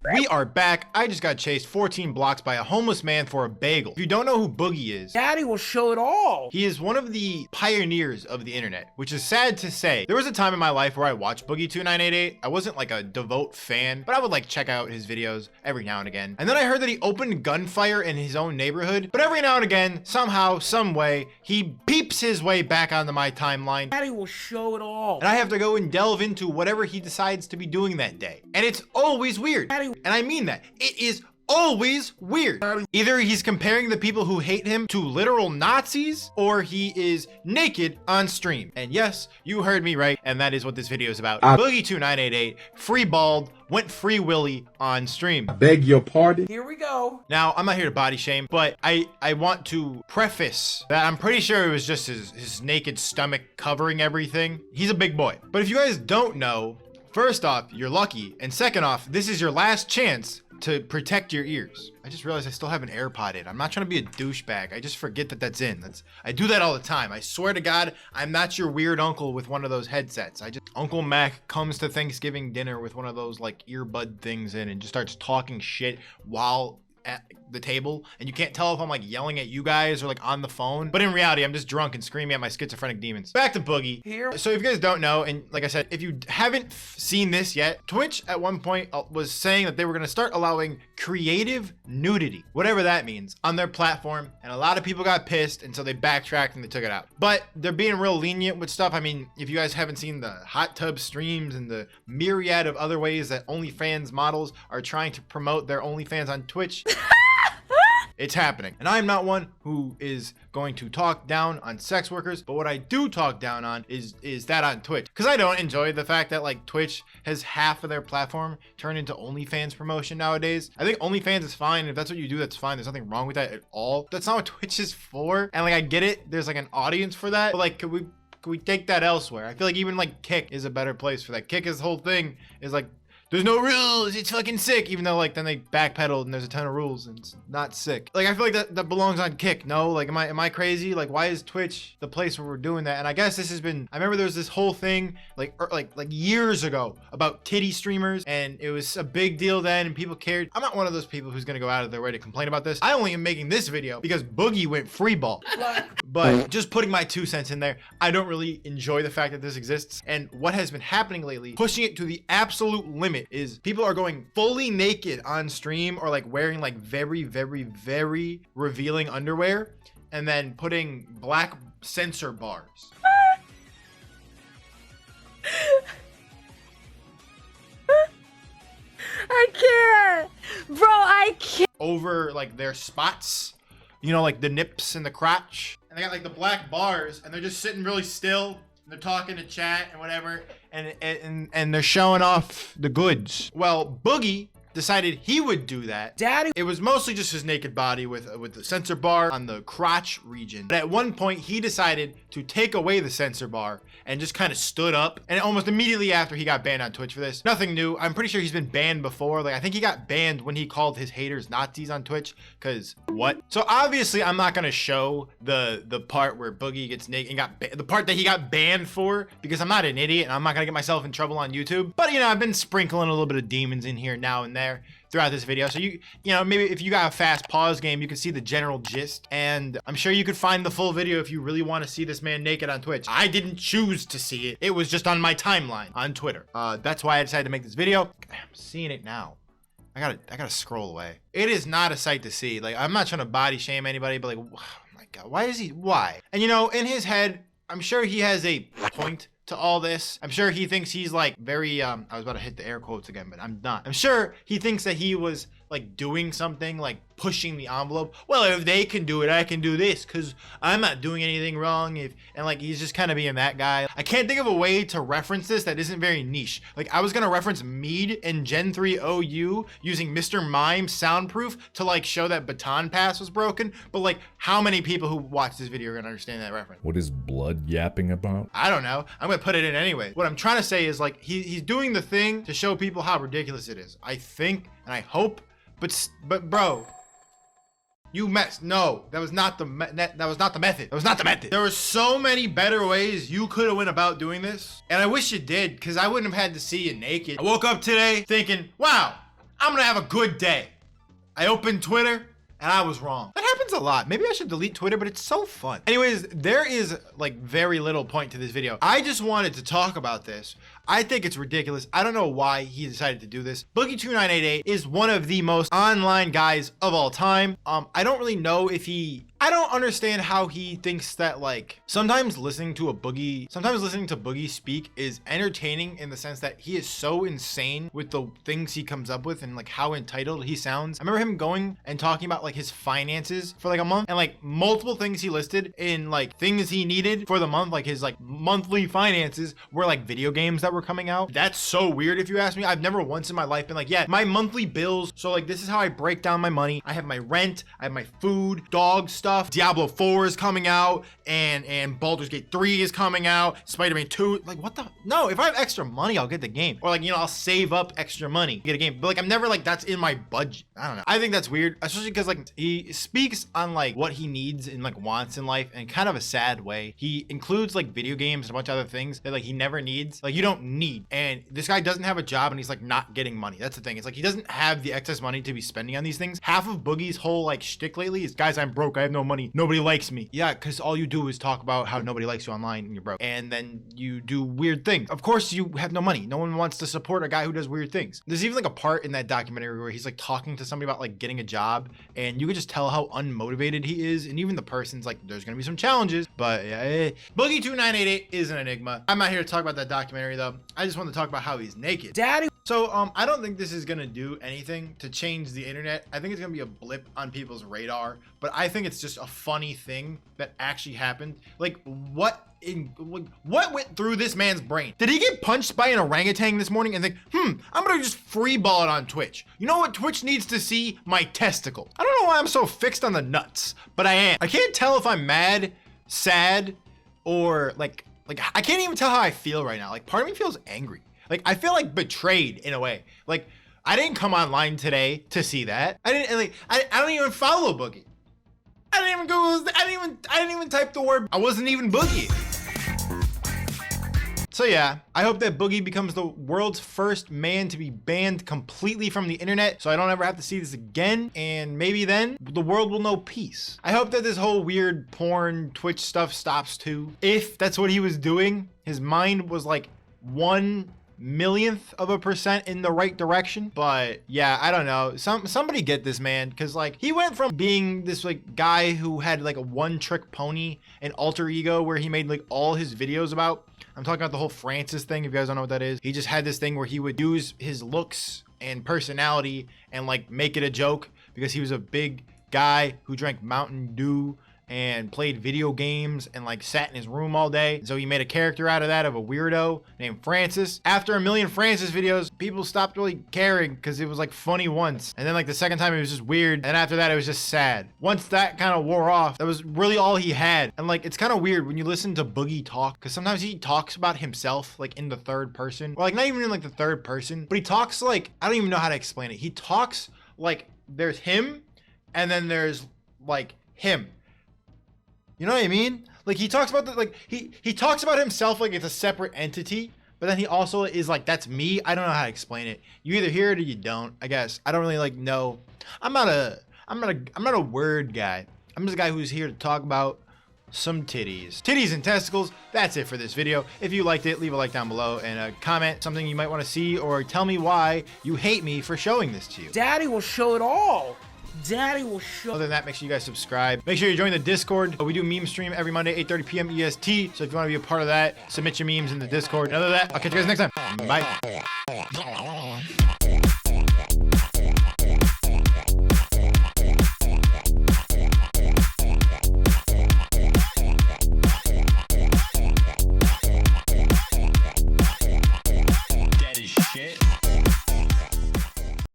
We are back. I just got chased 14 blocks by a homeless man for a bagel. If you don't know who Boogie is, Daddy will show it all. he is one of the pioneers of the internet, which is sad to say. There was a time in my life where I watched Boogie2988. I wasn't like a devout fan, but I would like check out his videos every now and again. And then I heard that he opened gunfire in his own neighborhood, but every now and again, somehow, some way, he beeps his way back onto my timeline. Daddy will show it all. And I have to go and delve into whatever he decides to be doing that day. And it's always weird. Daddy. And I mean that. It is always weird. Either he's comparing the people who hate him to literal Nazis, or he is naked on stream. And yes, you heard me right, and that is what this video is about. Boogie2988, free bald, went free willy on stream. I beg your pardon? Here we go. Now, I'm not here to body shame, but I want to preface that I'm pretty sure it was just his naked stomach covering everything. He's a big boy. But if you guys don't know, first off, you're lucky, and second off, this is your last chance to protect your ears. I just realized I still have an AirPod in. I'm not trying to be a douchebag. I just forget that that's in. I do that all the time. I swear to God, I'm not your weird uncle with one of those headsets. Uncle Mac comes to Thanksgiving dinner with one of those like earbud things in and just starts talking shit while at the table, and you can't tell if I'm like yelling at you guys or like on the phone, but in reality I'm just drunk and screaming at my schizophrenic demons. Back to Boogie Here. So if you guys don't know, and like I said, if you haven't seen this yet, Twitch at one point was saying that they were going to start allowing creative nudity, whatever that means, on their platform, and a lot of people got pissed, and so they backtracked and they took it out. But they're being real lenient with stuff. I mean, if you guys haven't seen the hot tub streams and the myriad of other ways that OnlyFans models are trying to promote their OnlyFans on Twitch, it's happening. And I'm not one who is going to talk down on sex workers, but what I do talk down on is that on Twitch. Because I don't enjoy the fact that like Twitch has half of their platform turned into OnlyFans promotion nowadays. I think OnlyFans is fine. If that's what you do, that's fine. There's nothing wrong with that at all. That's not what Twitch is for. And like, I get it. There's like an audience for that. But like, could we take that elsewhere? I feel like even like Kick is a better place for that. Kick's whole thing is like, there's no rules, it's fucking sick, even though like then they backpedaled and there's a ton of rules and it's not sick. Like I feel like that belongs on Kick. No, like am I crazy? Like why is Twitch the place where we're doing that? And I guess this has been, I remember there was this whole thing like years ago about titty streamers, and it was a big deal then and people cared. I'm not one of those people who's gonna go out of their way to complain about this. I only am making this video because Boogie went free ball. But just putting my 2 cents in there, I don't really enjoy the fact that this exists. And what has been happening lately, pushing it to the absolute limit, is people are going fully naked on stream or like wearing like very, very, very revealing underwear and then putting black censor bars. I can't, bro, I can't. Over like their spots, you know, like the nips and the crotch. And they got like the black bars and they're just sitting really still. They're talking to chat and whatever, and they're showing off the goods. Well, Boogie decided he would do that. Daddy. It was mostly just his naked body with the sensor bar on the crotch region. But at one point, he decided to take away the sensor bar and just kind of stood up. And almost immediately after, he got banned on Twitch for this. Nothing new. I'm pretty sure he's been banned before. Like I think he got banned when he called his haters Nazis on Twitch. Cause what? So obviously, I'm not gonna show the part where Boogie gets naked and got the part that he got banned for, because I'm not an idiot and I'm not gonna get myself in trouble on YouTube. But you know, I've been sprinkling a little bit of demons in here now and there throughout this video, so you know, maybe if you got a fast pause game, you can see the general gist, and I'm sure you could find the full video if you really want to see this man naked on Twitch. I didn't choose to see it. It was just on my timeline on Twitter. That's why I decided to make this video. I'm seeing it now. I gotta scroll away. It is not a sight to see. Like, I'm not trying to body shame anybody, but like, oh my God, why? And you know, in his head, I'm sure he has a point to all this. I'm sure he thinks he's like very, I was about to hit the air quotes again, but I'm not. I'm sure he thinks that he was like doing something, like pushing the envelope. Well, if they can do it, I can do this because I'm not doing anything wrong. And like, he's just kind of being that guy. I can't think of a way to reference this that isn't very niche. Like, I was gonna reference Mead and Gen 3 OU using Mr. Mime soundproof to like show that baton pass was broken, but like, how many people who watch this video are gonna understand that reference? What is blood yapping about? I don't know. I'm gonna put it in anyway. What I'm trying to say is like, he's doing the thing to show people how ridiculous it is. I think, and I hope, but bro, you messed. No, that was not the method. That was not the method. There were so many better ways you could have went about doing this, and I wish you did, because I wouldn't have had to see you naked. I woke up today thinking, wow, I'm gonna have a good day. I opened Twitter and I was wrong. That happens a lot. Maybe I should delete Twitter, but it's so fun. Anyways, there is like very little point to this video. I just wanted to talk about this. I think it's ridiculous. I don't know why he decided to do this. Boogie2988 is one of the most online guys of all time. I don't really know if I don't understand how he thinks that like sometimes listening to Boogie speak is entertaining in the sense that he is so insane with the things he comes up with and like how entitled he sounds. I remember him going and talking about like his finances for like a month and like multiple things he listed in like things he needed for the month, like his like monthly finances were like video games that were coming out. That's so weird if you ask me. I've never once in my life been like, yeah, my monthly bills. So like this is how I break down my money. I have my rent, I have my food, dog stuff. Diablo 4 is coming out and Baldur's Gate 3 is coming out. Spider-Man 2, like what the? No, if I have extra money, I'll get the game. Or like, you know, I'll save up extra money, get a game. But like, I'm never like, that's in my budget. I don't know. I think that's weird, especially because like he speaks on like what he needs and like wants in life in kind of a sad way. He includes like video games and a bunch of other things that like he never needs. Like you don't need. And this guy doesn't have a job and he's like not getting money. That's the thing. It's like he doesn't have the excess money to be spending on these things. Half of Boogie's whole like shtick lately is, guys, I'm broke. I have no money. Nobody likes me. Yeah, because all you do is talk about how nobody likes you online and you're broke. And then you do weird things. Of course you have no money. No one wants to support a guy who does weird things. There's even like a part in that documentary where he's like talking to somebody about like getting a job and you can just tell how unmotivated he is. And even the person's like, there's gonna be some challenges, but yeah. Boogie2988 is an enigma. I'm not here to talk about that documentary though. I just want to talk about how he's naked. Daddy. So I don't think this is gonna do anything to change the internet. I think it's gonna be a blip on people's radar, but I think it's just a funny thing that actually happened. Like what went through this man's brain? Did he get punched by an orangutan this morning and think, I'm gonna just free ball it on Twitch? You know what Twitch needs to see? My testicle. I don't know why I'm so fixed on the nuts, but I am. I can't tell if I'm mad, sad, or like I can't even tell how I feel right now. Like part of me feels angry. Like I feel like betrayed in a way. Like I didn't come online today to see that. I don't even follow Boogie. I didn't even go. I didn't even type the word. I wasn't even Boogie. So yeah, I hope that Boogie becomes the world's first man to be banned completely from the internet, so I don't ever have to see this again, and maybe then the world will know peace. I hope that this whole weird porn Twitch stuff stops too. If that's what he was doing, his mind was like 1/1,000,000% in the right direction. But yeah, I don't know. Somebody get this man, because like he went from being this like guy who had like a one-trick pony, an alter ego where he made like all his videos about. I'm talking about the whole Francis thing, if you guys don't know what that is. He just had this thing where he would use his looks and personality and like make it a joke because he was a big guy who drank Mountain Dew and played video games and like sat in his room all day. So he made a character out of that, of a weirdo named Francis. After a million Francis videos, people stopped really caring because it was like funny once. And then like the second time it was just weird. And after that, it was just sad. Once that kind of wore off, that was really all he had. And like, it's kind of weird when you listen to Boogie talk, because sometimes he talks about himself like in the third person, or like not even in like the third person, but he talks like, I don't even know how to explain it. He talks like there's him and then there's like him. You know what I mean? Like he talks about the, like he talks about himself like it's a separate entity, but then he also is like, that's me. I don't know how to explain it. You either hear it or you don't, I guess. I don't really like know. I'm not a word guy. I'm just a guy who's here to talk about some titties and testicles. That's it for this video. If you liked it, leave a like down below and comment something you might want to see, or tell me why you hate me for showing this to you. Daddy will show it all. Daddy will show. Other than that, make sure you guys subscribe. Make sure you join the Discord. We do meme stream every Monday, 8:30 p.m. EST. So if you want to be a part of that, submit your memes in the Discord. And other than that, I'll catch you guys next time. Bye.